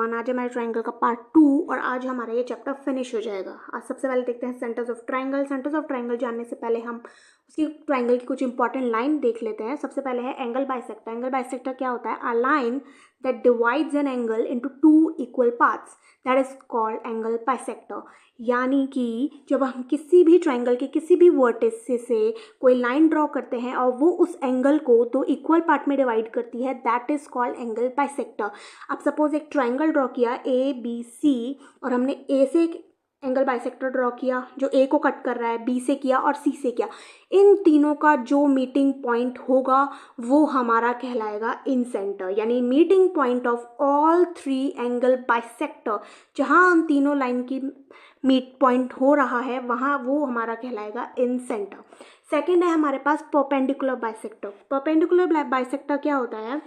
Everyone, आज हमारे triangle का पार्ट 2 और आज हमारा ये चैप्टर फिनिश हो जाएगा। आज सबसे पहले देखते हैं centres of triangle. Centres of triangle जानने से पहले हम उसकी ट्राइंगल की कुछ इंपॉर्टेंट लाइन देख लेते हैं। सबसे पहले है एंगल बाइसेक्टर। एंगल बाइसेक्टर क्या होता है? A line that divides an angle into two equal parts, that is called angle bisector. यानी कि जब हम किसी भी ट्राइंगल के किसी भी वर्टेक्स से कोई लाइन ड्रॉ करते हैं और वो उस एंगल को दो इक्वल पार्ट में डिवाइड करती है, that is called angle bisector. अब सपोज एक ट्राइंगल ड्रॉ किया ए बी सी और हमने ए से एक एंगल बाइसेक्टर ड्रॉ किया जो ए को कट कर रहा है, बी से किया और सी से किया। इन तीनों का जो मीटिंग पॉइंट होगा वो हमारा कहलाएगा इन सेंटर, यानी meeting point of all three angle bisector. जहाँ हम तीनों लाइन की मीट पॉइंट हो रहा है वहाँ वो हमारा कहलाएगा इन सेंटर। सेकेंड है हमारे पास परपेंडिकुलर बाइसेक्टर। परपेंडिकुलर बाइसेक्टर क्या होता है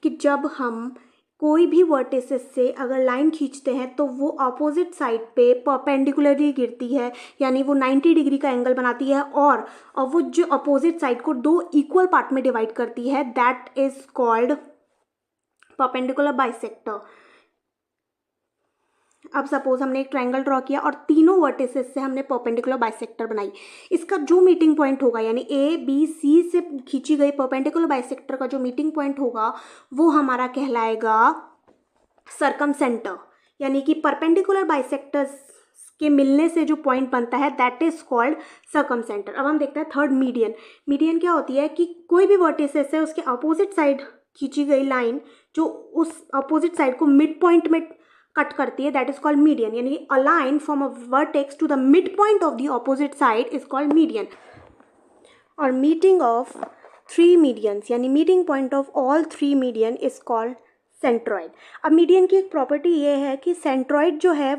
कि जब हम कोई भी वर्टिसेस से अगर लाइन खींचते हैं तो वो अपोजिट साइड पे परपेंडिकुलरली गिरती है, यानी वो 90 डिग्री का एंगल बनाती है और वो जो अपोजिट साइड को दो इक्वल पार्ट में डिवाइड करती है, that is called perpendicular bisector. अब सपोज हमने एक ट्राइंगल ड्रॉ किया और तीनों वर्टिसेस से हमने परपेंडिकुलर बाइसेक्टर बनाई। इसका जो मीटिंग पॉइंट होगा, यानी ए बी सी से खींची गई परपेंडिकुलर बाइसेक्टर का जो मीटिंग पॉइंट होगा वो हमारा कहलाएगा सर्कमसेंटर। यानी कि परपेंडिकुलर बाइसेक्टर्स के मिलने से जो पॉइंट बनता है दैट इज कॉल्ड सर्कमसेंटर। अब हम देखते हैं थर्ड, मीडियन। मीडियन क्या होती है कि कोई भी वर्टिसेस है उसके अपोजिट साइड खींची गई लाइन जो उस अपोजिट साइड को मिड पॉइंट में कट करती है, दैट इज कॉल्ड मीडियन। यानी a line from a vertex to the mid point of the opposite side is called median. और मीटिंग ऑफ थ्री मीडियंस, यानी meeting point of all three median is called centroid. अब median की एक property ये है कि centroid जो है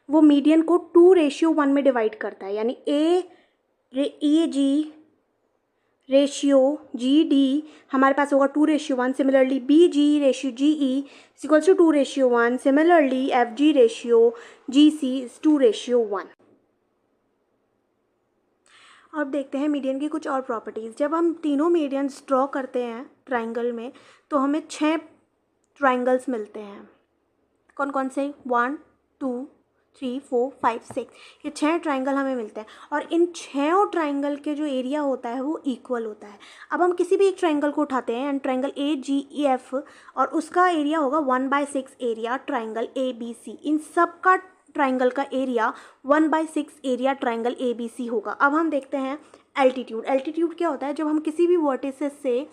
वो मीडियन को 2:1 में डिवाइड करता है, यानी ए जी रेशियो जी डी हमारे पास होगा 2:1। Similarly B G ratio G E is equals to 2:1। Similarly F G ratio G C is 2:1। अब देखते हैं मीडियन की कुछ और प्रॉपर्टीज़। जब हम तीनों मीडियंस ड्रॉ करते हैं ट्राइंगल में तो हमें 6 ट्राइंगल्स मिलते हैं। कौन कौन से? 1 2 3 4 5 6, ये 6 ट्राइंगल हमें मिलते हैं और इन 6 ट्राइंगल के जो एरिया होता है वो इक्वल होता है। अब हम किसी भी एक ट्राइंगल को उठाते हैं and triangle A G E F और उसका एरिया होगा 1/6 area triangle A B C. इन सब का ट्राइंगल का area 1/6 area triangle A B C होगा। अब हम देखते हैं एल्टीट्यूड। एल्टीट्यूड क्या होता है? जब हम किसी भी वर्टिसेस से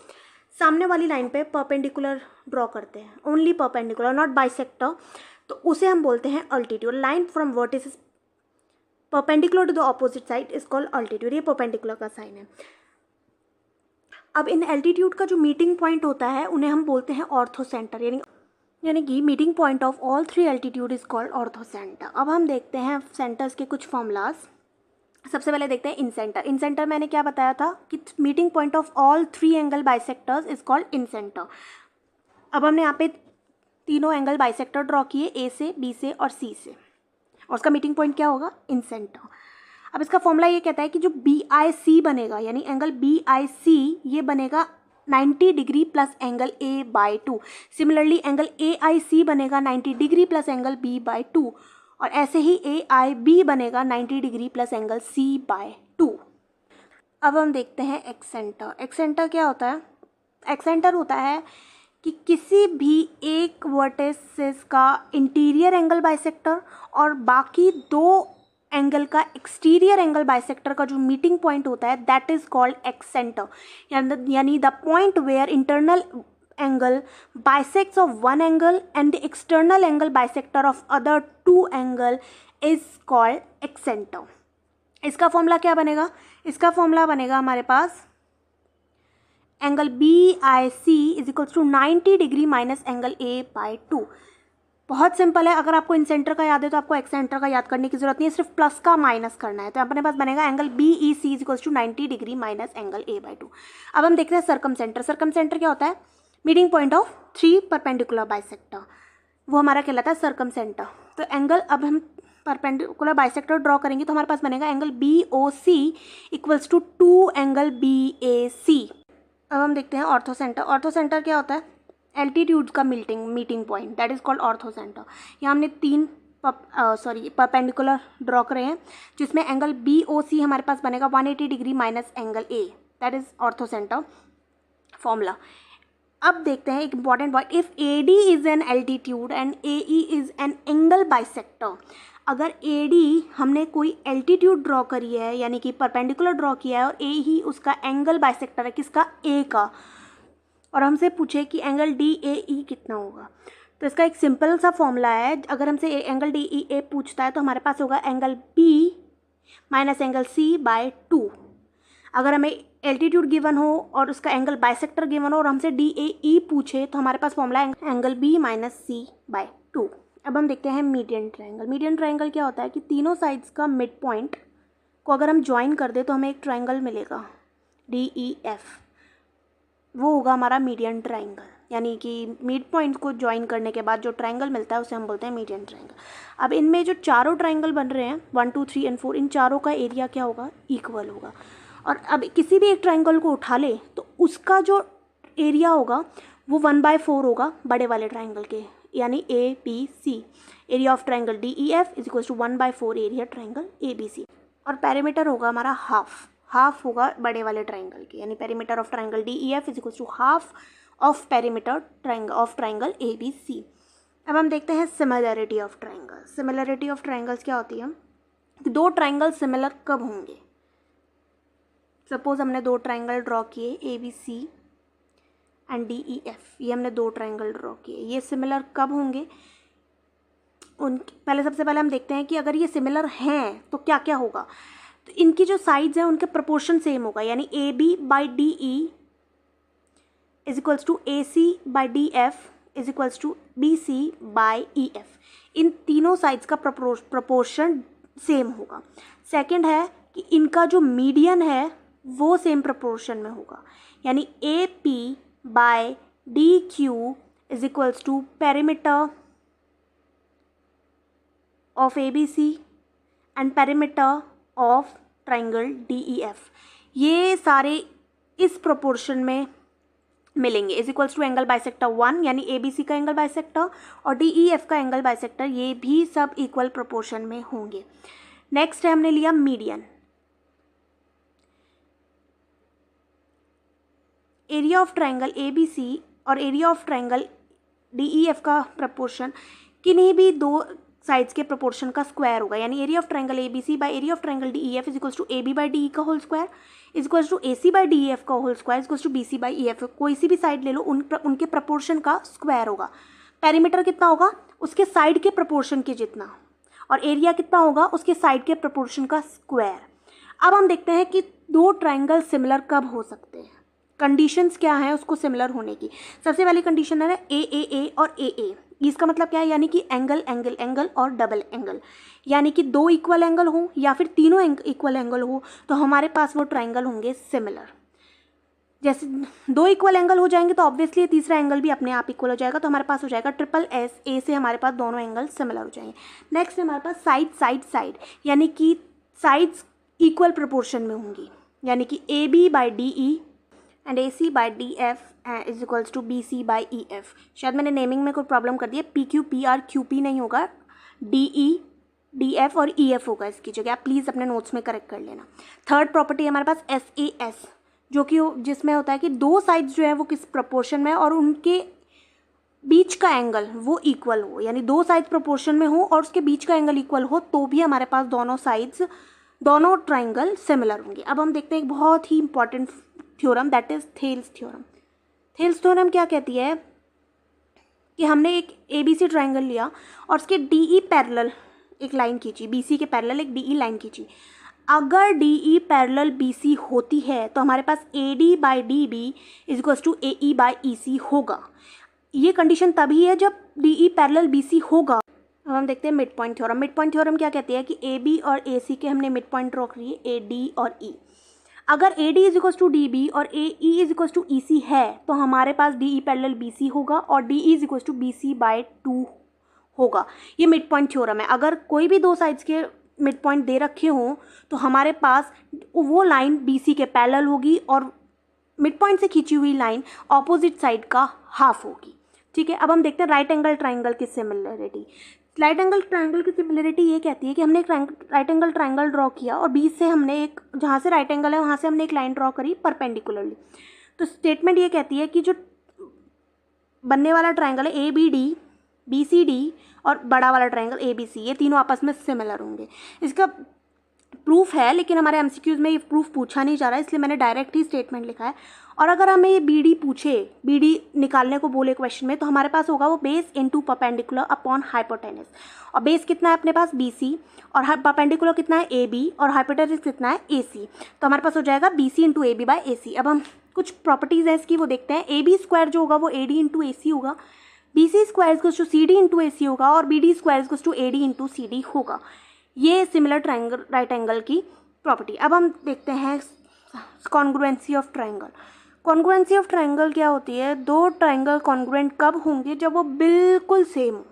सामने वाली लाइन पे परपेंडिकुलर ड्रॉ करते हैं, ओनली परपेंडिकुलर, नॉट बाइसेक्टर, तो उसे हम बोलते हैं altitude. Line from vertices perpendicular to the opposite side is called altitude. ये परपेंडिकुलर का साइन है। अब इन एल्टीट्यूड का जो मीटिंग पॉइंट होता है उन्हें हम बोलते हैं ऑर्थोसेंटर, यानी कि meeting point of all three altitude is called orthocentre. अब हम देखते हैं सेंटर्स के कुछ फॉर्मूलाज। सबसे पहले देखते हैं इन सेंटर। इन सेंटर मैंने क्या बताया था कि meeting point of all three angle bisectors is called in centre. अब हमने यहाँ पे तीनों एंगल बाइसेक्टर ड्रॉ किए, ए से, बी से और सी से, और उसका मीटिंग पॉइंट क्या होगा? इन सेंटर। अब इसका फॉर्मूला ये कहता है कि जो बी आई सी बनेगा, यानी एंगल बी आई सी ये बनेगा 90 degree plus angle A/2। Similarly angle A I C बनेगा 90 डिग्री प्लस एंगल B/2 और ऐसे ही AIB बनेगा 90 डिग्री प्लस एंगल C/2। अब हम देखते हैं एक्सेंटर। एक्सेंटर क्या होता है? एक्सेंटर होता है कि किसी भी एक वर्टिसेस का इंटीरियर एंगल बाइसेक्टर और बाकी दो एंगल का एक्सटीरियर एंगल बाइसेक्टर का जो मीटिंग पॉइंट होता है दैट इज कॉल्ड एक्सेंटर। यानी the point where internal angle bisects of one angle and the external angle bisector of other two angle is called excentre. इसका formula क्या बनेगा? इसका formula बनेगा हमारे पास angle B I C is equals to 90 degree minus angle A/2। बहुत simple है। अगर आपको इन सेंटर का याद है तो आपको एक्सेंटर का याद करने की जरूरत नहीं है, सिर्फ प्लस का माइनस करना है। तो अपने पास बनेगा angle B E C is equals to 90 degree minus angle A/2। अब हम देखते हैं सर्कमसेंटर। सर्कमसेंटर क्या होता है? Meeting point of three perpendicular bisector, वो हमारा कहलाता है सर्कमसेंटर। तो एंगल, अब हम परपेंडिकुलर बाइसेक्टर ड्रॉ करेंगे तो हमारे पास बनेगा angle B O C equals to 2 angle B A C. अब हम देखते हैं ऑर्थोसेंटर। ऑर्थोसेंटर क्या होता है? एल्टीट्यूड्स का meeting point, that is called orthocentre. यहाँ हमने 3 परपेंडिकुलर ड्रॉ करे हैं, जिसमें एंगल BOC हमारे पास बनेगा 180 degree minus angle A, that is orthocentre formula. अब देखते हैं एक important point, if AD is an altitude and AE is an angle bisector. अगर AD हमने कोई एल्टीट्यूड ड्रॉ करी है यानी कि परपेंडिकुलर ड्रॉ किया है और AE उसका एंगल बाइसेक्टर है, किसका? A का, और हमसे पूछे कि एंगल DAE कितना होगा, तो इसका एक सिंपल सा फॉर्मूला है। अगर हमसे एंगल DEA पूछता है तो हमारे पास होगा angle B minus angle C by 2। अगर हमें एल्टीट्यूड गिवन हो और उसका एंगल बाइसेक्टर गिवन हो और हमसे DAE पूछे तो हमारे पास फॉर्मूला है angle B minus C by 2। अब हम देखते हैं मीडियन ट्रायंगल। मीडियन ट्रायंगल क्या होता है कि तीनों साइड्स का मिड पॉइंट को अगर हम ज्वाइन कर दे तो हमें एक ट्रायंगल मिलेगा DEF, वो होगा हमारा मीडियन ट्रायंगल। यानी कि मिड पॉइंट को ज्वाइन करने के बाद जो ट्रायंगल मिलता है उसे हम बोलते हैं मीडियन ट्रायंगल। अब इनमें जो चारों ट्रायंगल बन रहे हैं 1 2 3 एंड 4, इन चारों का एरिया क्या होगा? इक्वल होगा। और अब किसी भी एक ट्रायंगल को उठा ले तो उसका जो एरिया होगा वो 1/4 होगा बड़े वाले ट्रायंगल के, यानी ABC। Area of triangle DEF is equal to 1/4 area triangle ABC। और पेरीमीटर होगा हमारा हाफ होगा बड़े वाले ट्रायंगल के, यानी perimeter of triangle DEF is equal to half of perimeter of triangle ABC। अब हम देखते हैं similarity of triangle. Similarity of triangles क्या होती है? दो ट्रायंगल सिमिलर कब होंगे? सपोज हमने 2 ट्रायंगल ड्रॉ किए ABC एंड DEF, ये हमने 2 ट्रायंगल ड्रॉ किए, ये सिमिलर कब होंगे? सबसे पहले हम देखते हैं कि अगर ये सिमिलर हैं तो क्या क्या होगा। तो इनकी जो साइड्स हैं उनके प्रोपोर्शन सेम होगा, यानी AB by DE is equals to AC by DF is equals to BC by EF। इन तीनों साइड्स का प्रोपोर्शन सेम होगा। सेकंड है कि इनका जो मीडियन है वो सेम प्रोपोर्शन में होगा, यानी AP by DQ is equals to perimeter of ABC and perimeter of triangle DEF। ये सारे इस प्रोपोर्शन में मिलेंगे। Is equals to angle bisector 1, यानी ABC का एंगल बाइसेक्टर और DEF का एंगल बाइसेक्टर, ये भी सब इक्वल प्रोपोर्शन में होंगे। नेक्स्ट है हमने लिया median. Area of triangle ABC और एरिया ऑफ ट्रायंगल DEF का प्रोपोर्शन किन्हीं भी 2 साइड्स के प्रोपोर्शन का स्क्वायर होगा, यानी area of triangle ABC by area of triangle DEF is equals to AB by DE का whole square is equals to AC by DEF का whole square is equals to BC by EF। कोई सी भी side ले लो, उनके proportion का square होगा। Perimeter कितना होगा? उसके साइड के प्रोपोर्शन के जितना, और एरिया कितना होगा? उसके साइड के प्रोपोर्शन का स्क्वायर। अब हम देखते हैं कि 2 ट्रायंगल सिमिलर कब हो सकते हैं, कंडीशंस क्या हैं उसको सिमिलर होने की। सबसे पहली कंडीशन है AAA और AA। इसका मतलब क्या है? यानी कि एंगल एंगल एंगल और डबल एंगल, यानी कि 2 इक्वल एंगल हो या फिर तीनों इक्वल एंगल हो तो हमारे पास वो ट्रायंगल होंगे सिमिलर। जैसे 2 इक्वल एंगल हो जाएंगे तो ऑब्वियसली तीसरा एंगल भी अपने आप इक्वल हो जाएगा, तो हमारे पास हो जाएगा SSS। ए से हमारे पास दोनों एंगल सिमिलर हो जाएंगे। नेक्स्ट हमारे पास साइड, यानी कि साइड्स इक्वल प्रोपोर्शन में होंगी, यानी कि AB by DE and AC by DF is equals to BC by EF। शायद मैंने नेमिंग में कोई प्रॉब्लम कर दी है, PQ PR QP नहीं होगा, DE DF और EF होगा इसकी जगह, आप प्लीज़ अपने नोट्स में करेक्ट कर लेना। थर्ड प्रॉपर्टी हमारे पास SAS, जो कि जिसमें होता है कि 2 साइड्स जो है वो किस प्रोपोर्शन में और उनके बीच का एंगल वो इक्वल हो, यानी 2 साइड्स प्रोपोर्शन में हो और उसके बीच का एंगल इक्वल हो तो भी हमारे पास दोनों ट्राइंगल सिमिलर होंगे। अब हम देखते हैं एक बहुत ही important theorem, that is Thales theorem. Thales theorem क्या कहती है कि हमने एक ABC ट्राइंगल लिया और उसके DE पैरेलल एक लाइन खींची, BC के पैरेलल एक DE लाइन खींची। अगर DE पैरेलल BC होती है तो हमारे पास AD by DB is equals to AE by EC होगा। ये कंडीशन तभी है जब DE पैरेलल BC होगा। अब हम देखते हैं mid point theorem. Mid point theorem क्या कहती है कि AB और AC के हमने मिड पॉइंट ड्रॉ किए AD और E। अगर AD is equals to DB और AE is equals to EC है तो हमारे पास DE पैरेलल BC होगा और DE is equals to BC by 2 होगा। ये मिड पॉइंट थ्योरम है। अगर कोई भी 2 साइड्स के मिड पॉइंट दे रखे हों तो हमारे पास वो लाइन BC के पैरेलल होगी और मिड पॉइंट से खींची हुई लाइन ऑपोजिट साइड का हाफ होगी। ठीक है, अब हम देखते हैं राइट एंगल ट्राइंगल की सिमिलरिटी। राइट एंगल ट्राइंगल की सिमिलरिटी ये कहती है कि हमने एक राइट एंगल ट्राइंगल ड्रॉ किया और बीच से हमने एक, जहाँ से राइट एंगल है वहाँ से हमने एक लाइन ड्रॉ करी परपेंडिकुलरली। तो स्टेटमेंट ये कहती है कि जो बनने वाला ट्राइंगल है ABD, और बड़ा वाला ट्राइंगल ABC, ये तीनों आपस में सिमिलर होंगे। इसका प्रूफ है, लेकिन हमारे MCQs में ये प्रूफ पूछा नहीं जा रहा है, इसलिए मैंने डायरेक्ट ही स्टेटमेंट लिखा है। और अगर हमें ये BD पूछे, BD निकालने को बोले क्वेश्चन में, तो हमारे पास होगा वो base into perpendicular upon hypotenuse. और बेस कितना है अपने पास BC, और परपेंडिकुलर कितना है AB, और हाइपोटेनस कितना है AC। तो हमारे पास हो जाएगा BC into AB by AC। अब हम कुछ प्रॉपर्टीज़ है इसकी वो देखते हैं। AB स्क्वायर जो होगा वो AD इंटू AC होगा, BC square equals to CD into AC होगा, और BD square equals to AD into CD होगा। ये सिमिलर ट्राइंगल राइट एंगल की प्रॉपर्टी। अब हम देखते हैं congruency of triangle. Congruency of triangle क्या होती है? दो ट्राइंगल कॉन्ग्रुएंट कब होंगे? जब वो बिल्कुल सेम हो।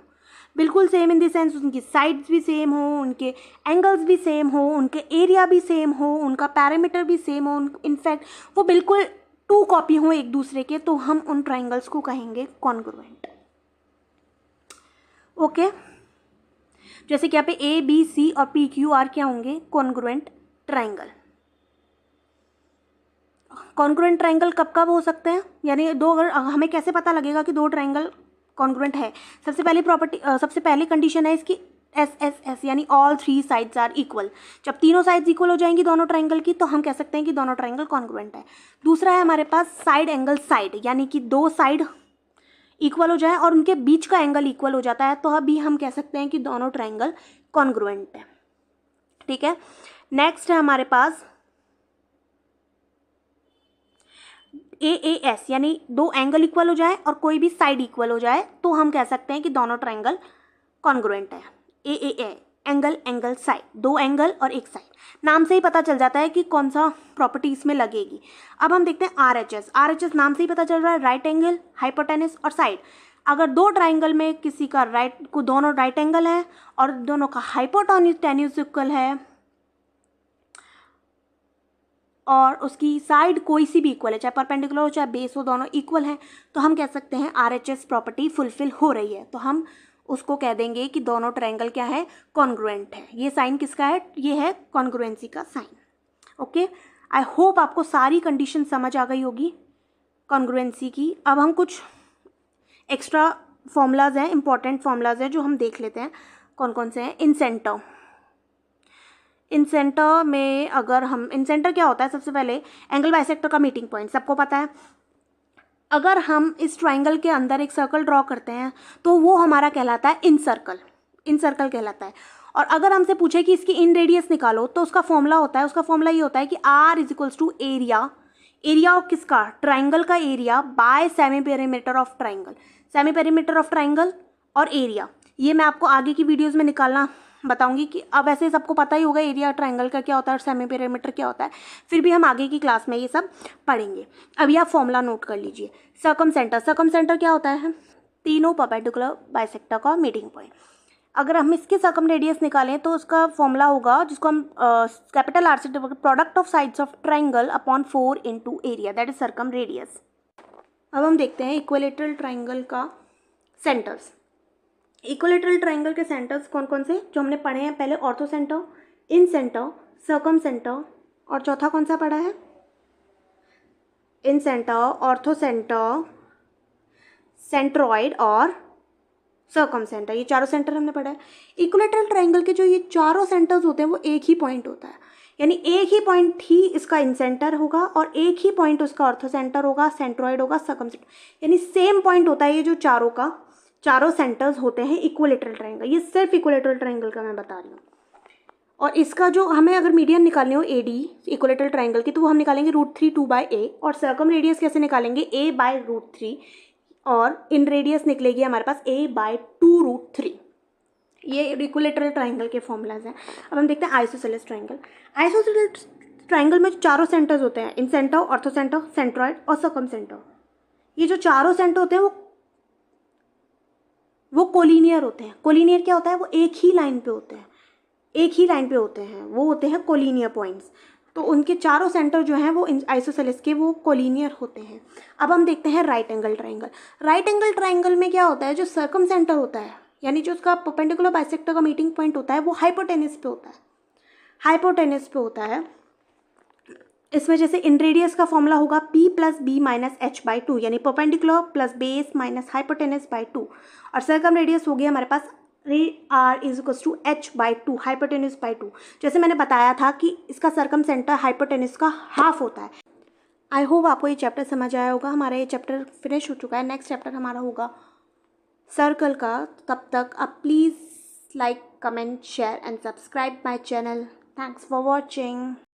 बिल्कुल सेम इन द सेंस उनकी साइड्स भी सेम हो, उनके एंगल्स भी सेम हो, उनके एरिया भी सेम हो, उनका पैरामीटर भी सेम हो, इनफैक्ट वो बिल्कुल 2 कॉपी हो एक दूसरे के, तो हम उन ट्राइंगल्स को कहेंगे कॉन्ग्रुएंट। ओके, जैसे कि यहाँ पे ABC और PQR क्या होंगे? Congruent triangle. कॉन्ग्रुएंट ट्राइंगल कब कब हो सकते हैं, यानी दो, अगर हमें कैसे पता लगेगा कि दो ट्राइंगल कॉन्ग्रुएंट है? सबसे पहली कंडीशन है इसकी SSS, यानी ऑल 3 साइड्स आर इक्वल। जब तीनों साइड्स इक्वल हो जाएंगी दोनों ट्राइंगल की, तो हम कह सकते हैं कि दोनों ट्राइंगल कॉन्ग्रुएंट है। दूसरा है हमारे पास साइड एंगल साइड, यानी कि दो साइड इक्वल हो जाए और उनके बीच का एंगल इक्वल हो जाता है, तो अभी हम कह सकते हैं कि दोनों ट्राइंगल कॉन्ग्रुएंट है। ठीक है, नेक्स्ट है हमारे पास AAS, यानी दो एंगल इक्वल हो जाए और कोई भी साइड इक्वल हो जाए, तो हम कह सकते हैं कि दोनों ट्राइंगल कॉन्ग्रुएंट है। AAA एंगल साइड, दो एंगल और एक साइड, नाम से ही पता चल जाता है कि कौन सा प्रॉपर्टी इसमें लगेगी। अब हम देखते हैं RHS नाम से ही पता चल रहा है, राइट एंगल, हाइपोटेनस और साइड। अगर दो ट्राइंगल में किसी का दोनों राइट एंगल है और दोनों का हाइपोटेन्यूज इक्वल है और उसकी साइड कोई सी भी इक्वल है, चाहे परपेंडिकुलर हो चाहे बेस हो, दोनों इक्वल हैं, तो हम कह सकते हैं RHS प्रॉपर्टी फुलफिल हो रही है। तो हम उसको कह देंगे कि दोनों ट्रायंगल क्या है? कॉन्ग्रुएंट है। ये साइन किसका है? ये है कॉन्ग्रुएंसी का साइन। ओके, आई होप आपको सारी कंडीशन समझ आ गई होगी कॉन्ग्रुएंसी की। अब हम कुछ एक्स्ट्रा फॉर्मूलाज हैं, इंपॉर्टेंट फॉर्मूलाज हैं जो हम देख लेते हैं कौन कौन से हैं। इन सेंटर में अगर हम, इन सेंटर क्या होता है? सबसे पहले एंगल बाइसेक्टर का मीटिंग पॉइंट सबको पता है। अगर हम इस ट्राइंगल के अंदर एक सर्कल ड्रॉ करते हैं तो वो हमारा कहलाता है इन सर्कल कहलाता है। और अगर हमसे पूछे कि इसकी इन रेडियस निकालो तो उसका फॉर्मूला ये होता है कि R is to area of किसका? ट्राइंगल का area by semi perimeter of triangle. Semi perimeter of triangle और एरिया, ये मैं आपको आगे की वीडियोज़ में निकालना बताऊंगी कि अब ऐसे सबको पता ही होगा एरिया ट्राइंगल का क्या होता है और सेमी पेरीमीटर क्या होता है, फिर भी हम आगे की क्लास में ये सब पढ़ेंगे। अभी आप फॉर्मूला नोट कर लीजिए। सर्कम सेंटर क्या होता है? तीनों परपेंडिकुलर बाइसेक्टर का मीटिंग पॉइंट। अगर हम इसकी सर्कम रेडियस निकालें तो उसका फॉर्मूला होगा, जिसको हम कैपिटल R से product of sides of triangle upon 4 into area, that is circum radius. अब हम देखते हैं इक्विलेटरल ट्राइंगल का सेंटर्स। इक्विलेटरल ट्राइंगल के सेंटर्स कौन कौन से जो हमने पढ़े हैं? पहले ऑर्थो सेंटर, इन सेंटर, सर्कम सेंटर, और चौथा कौन सा पढ़ा है? इन सेंटर, ऑर्थो सेंटर, सेंट्रॉइड और सर्कम सेंटर, ये चारों सेंटर हमने पढ़ा है। इक्विलेटरल ट्राइंगल के जो ये चारों सेंटर्स होते हैं वो एक ही पॉइंट होता है, यानी एक ही पॉइंट ही इसका इन सेंटर होगा और एक ही पॉइंट उसका ऑर्थो सेंटर होगा, सेंट्रॉइड होगा, सर्कम सेंटर, यानी सेम पॉइंट होता है। ये जो चारों सेंटर्स होते हैं इक्विलेटरल ट्राइंगल, ये सिर्फ इक्विलेटरल ट्राइंगल का मैं बता रही हूँ। और इसका जो हमें अगर मीडियन निकालनी हो AD इक्विलेटरल ट्राइंगल की, तो वो हम निकालेंगे √3 2/a, और सर्कम रेडियस कैसे निकालेंगे? a/√3, और इन रेडियस निकलेगी हमारे पास a/2√3। ये इक्विलेटरल ट्राइंगल के फॉर्मूलाज हैं। अब हम देखते हैं आइसोसेलेस ट्राइंगल। आइसोसेलेस ट्राइंगल में चारों सेंटर्स होते हैं, इन सेंटर, ऑर्थो सेंटर, सेंट्रॉइड और सर्कम सेंटर। ये जो चारों सेंटर होते हैं वो कोलिनियर होते हैं। कोलिनियर क्या होता है? वो एक ही लाइन पे होते हैं, वो होते हैं कोलिनियर पॉइंट्स। तो उनके चारों सेंटर जो हैं वो आइसोसेलेस के वो कोलिनियर होते हैं। अब हम देखते हैं right angle triangle. Right angle triangle में क्या होता है, जो सर्कम सेंटर होता है यानी जो उसका परपेंडिकुलर बाइसेक्टर का मीटिंग पॉइंट होता है वो हाइपोटेनस पे होता है, हाइपोटेनस पे होता है। इस वजह से इन रेडियस का फॉर्मूला होगा P plus B minus H by two, यानी perpendicular plus base minus hypotenuse by two, और सर्कम रेडियस हो गया हमारे पास R is equal to H by two, hypotenuse by two. जैसे मैंने बताया था कि इसका सर्कम सेंटर हाइपोटेनस का हाफ होता है। आई होप आपको ये चैप्टर समझ आया होगा। हमारा ये चैप्टर फिनिश हो चुका है। नेक्स्ट चैप्टर हमारा होगा सर्कल का। तब तक आप please like, comment, share and subscribe my channel. Thanks for watching.